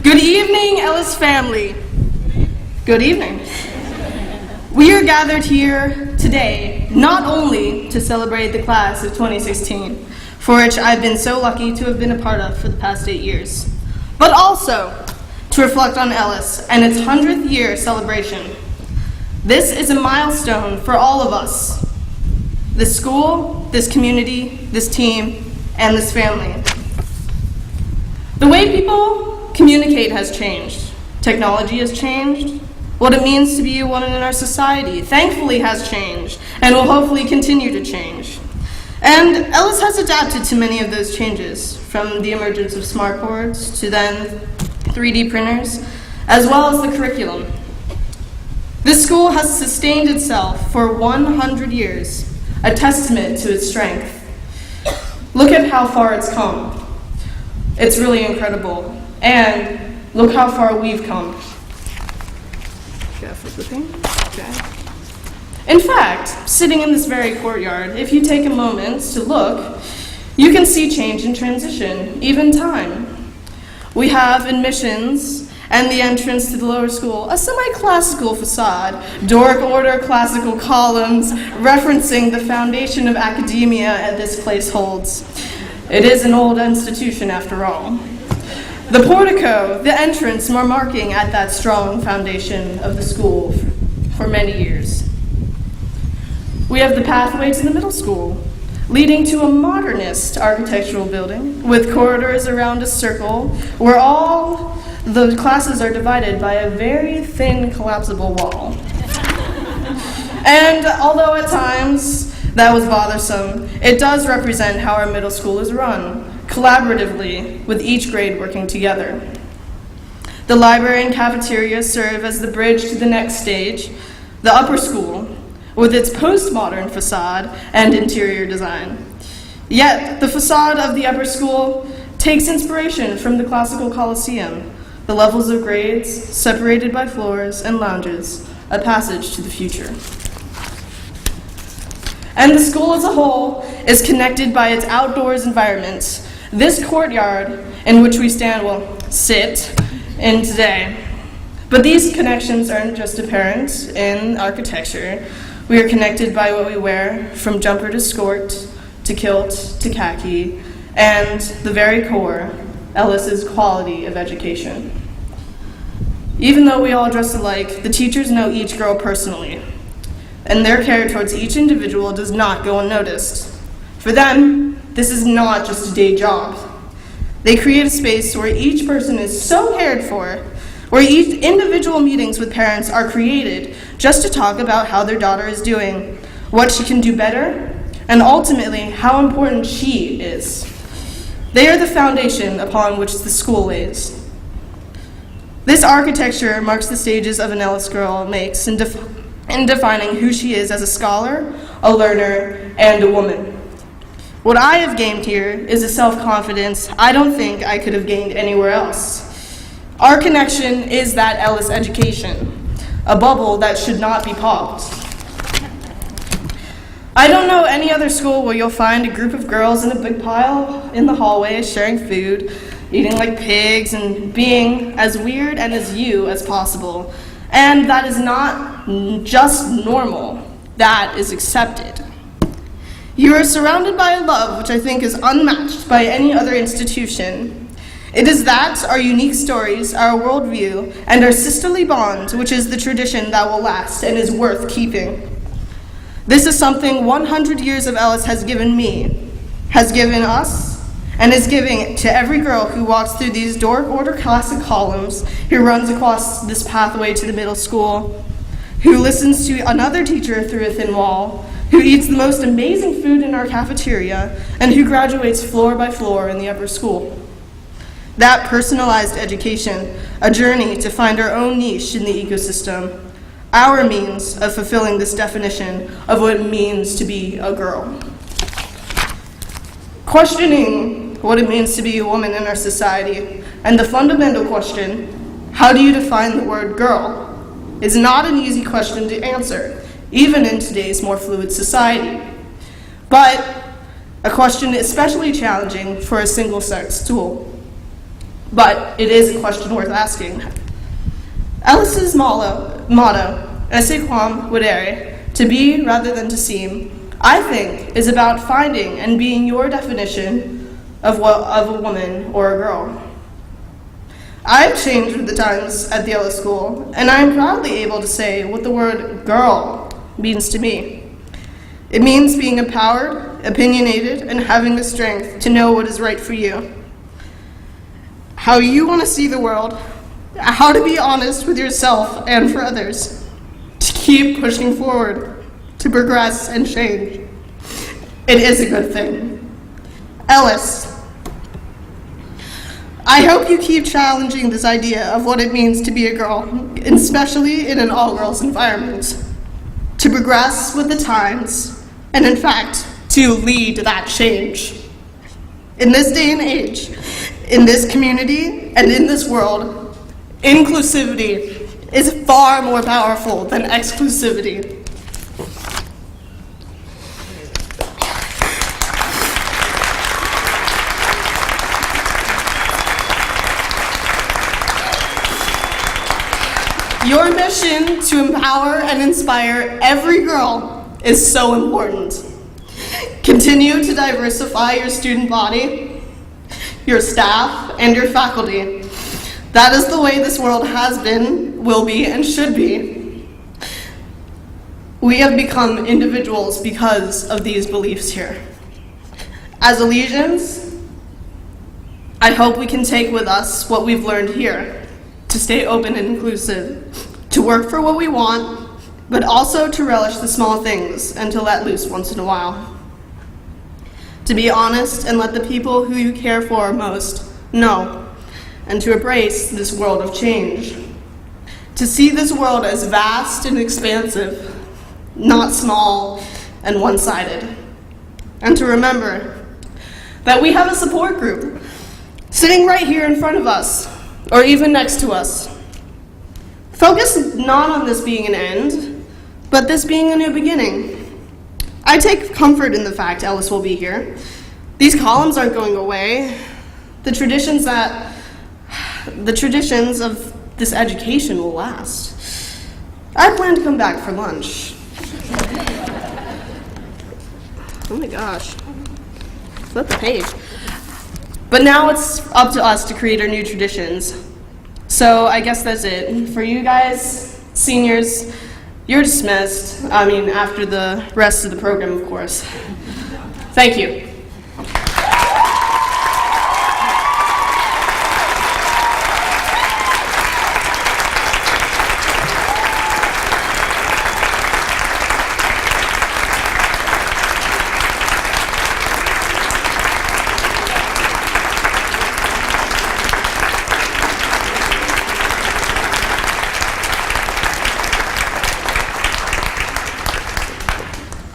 Good evening, Ellis family. Good evening. We are gathered here today not only to celebrate the class of 2016, for which I've been so lucky to have been a part of for the past 8 years, but also to reflect on Ellis and its 100th year celebration. This is a milestone for all of us, this school, this community, this team, and this family. The way people communicate has changed. Technology has changed. What it means to be a woman in our society, thankfully, has changed and will hopefully continue to change. And Ellis has adapted to many of those changes, from the emergence of smartboards to then 3D printers, as well as the curriculum. This school has sustained itself for 100 years, a testament to its strength. Look at how far it's come. It's really incredible. And look how far we've come. In fact, sitting in this very courtyard, if you take a moment to look, you can see change and transition, even time. We have admissions and the entrance to the lower school, a semi-classical facade, Doric order classical columns, referencing the foundation of academia this place holds. It is an old institution after all. The portico, the entrance, more marking at that strong foundation of the school for many years. We have the pathway to the middle school, leading to a modernist architectural building with corridors around a circle where all the classes are divided by a very thin collapsible wall. And although at times that was bothersome, it does represent how our middle school is run, collaboratively, with each grade working together. The library and cafeteria serve as the bridge to the next stage, the upper school, with its postmodern facade and interior design. Yet, the facade of the upper school takes inspiration from the classical Colosseum, the levels of grades separated by floors and lounges, a passage to the future. And the school as a whole is connected by its outdoors environment. This courtyard in which we sit in today. But these connections aren't just apparent in architecture. We are connected by what we wear, from jumper to skirt, to kilt to khaki, and the very core, Ellis's quality of education. Even though we all dress alike, the teachers know each girl personally, and their care towards each individual does not go unnoticed. For them, this is not just a day job. They create a space where each person is so cared for, where each individual meetings with parents are created just to talk about how their daughter is doing, what she can do better, and ultimately how important she is. They are the foundation upon which the school lays. This architecture marks the stages of an Ellis girl makes in defining who she is as a scholar, a learner, and a woman. What I have gained here is a self-confidence I don't think I could have gained anywhere else. Our connection is that Ellis education, a bubble that should not be popped. I don't know any other school where you'll find a group of girls in a big pile in the hallway sharing food, eating like pigs, and being as weird and as you as possible. And that is not just normal, that is accepted. You are surrounded by a love which I think is unmatched by any other institution. It is that, our unique stories, our worldview, and our sisterly bond, which is the tradition that will last and is worth keeping. This is something 100 years of Ellis has given me, has given us, and is giving to every girl who walks through these Doric order classic columns, who runs across this pathway to the middle school, who listens to another teacher through a thin wall, who eats the most amazing food in our cafeteria, and who graduates floor by floor in the upper school. That personalized education, a journey to find our own niche in the ecosystem, our means of fulfilling this definition of what it means to be a girl. Questioning what it means to be a woman in our society, and the fundamental question, how do you define the word girl, is not an easy question to answer, even in today's more fluid society, but a question especially challenging for a single-sex school. but it is a question worth asking. Ellis's motto, esse quam videre, to be rather than to seem, I think is about finding and being your definition of a woman or a girl. I've changed with the times at the Ellis School, and I am proudly able to say what the word girl means to me. It means being empowered, opinionated, and having the strength to know what is right for you. How you want to see the world, how to be honest with yourself and for others, to keep pushing forward, to progress and change. It is a good thing. Ellis, I hope you keep challenging this idea of what it means to be a girl, especially in an all-girls environment, to progress with the times, and in fact, to lead that change. In this day and age, in this community, and in this world, inclusivity is far more powerful than exclusivity. Your mission to empower and inspire every girl is so important. Continue to diversify your student body, your staff, and your faculty. That is the way this world has been, will be, and should be. We have become individuals because of these beliefs here. As Elysians, I hope we can take with us what we've learned here, to stay open and inclusive, to work for what we want, but also to relish the small things and to let loose once in a while. To be honest and let the people who you care for most know, and to embrace this world of change. To see this world as vast and expansive, not small and one-sided. And to remember that we have a support group sitting right here in front of us, or even next to us. Focus not on this being an end, but this being a new beginning. I take comfort in the fact Ellis will be here. These columns aren't going away. The traditions of this education will last. I plan to come back for lunch. Oh my gosh. Flip the page. But now it's up to us to create our new traditions. So I guess that's it. For you guys, seniors, you're dismissed. After the rest of the program, of course. Thank you.